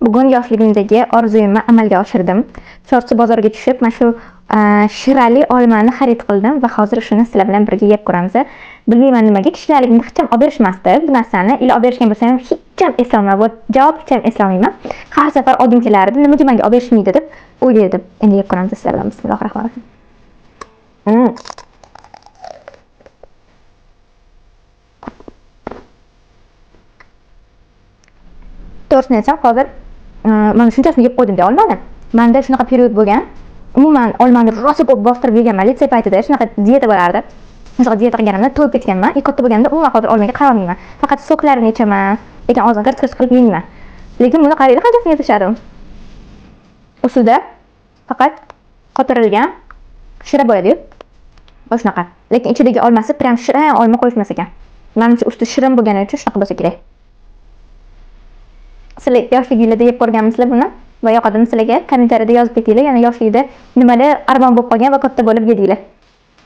Bugun yoshligimdagi orzuyimni amalga oshirdim. Chorsu bozoriga tushib, mana shu shirali olmani xarid qildim va hozir shuni sizlar bilan birga yeb ko'ramiz. Bilmayman nimaga kishilarligimda hech ham olib berishmasdi bu narsani. Ila olib berishgan bo'lsa ham hech ham eslolmayman. Bu javob hech ham eslolmayman. Har safar oldim kelardi, nimaga menga olib berishmaydi deb o'yladim. Endi yeb ko'ramiz sizlar bilan. Bismillahirrohmanirrohim. To'g'risini aytsam, hozir mana shunchasini yeb qo'ydim deya olmadim. Menda shunaqa period bo'lgan. Umuman olmani rosa ko'p bostirib yeganman. Litsey paytida shunaqa diyeta bo'lardi. O'sha diyeta qilganimda to'yib ketganman. Katta bo'lganda umuman hozir olmaga qarolmayman. Faqat soklarini ichaman, lekin og'zimga g'irt qilib yeyman. Lekin buni qaranglar qanchasini yetishadi. Ustida faqat qotirilgan shira bo'ladi-yu. Va shunaqa. Lekin ichidagi olmasi prям shirin olma qo'yishmas ekan. Menimcha usti shirin bo'lgani uchun shunaqa bo'lsa kerak. Sizlar yoshligingizda yeb ko'rganmisizlar buni? Va yoqadimi sizlarga? Kommentariyada yozib ketinglar. Yana yoshligida nimalar armon bo'lib qolgan va katta bo'lib yedinglar.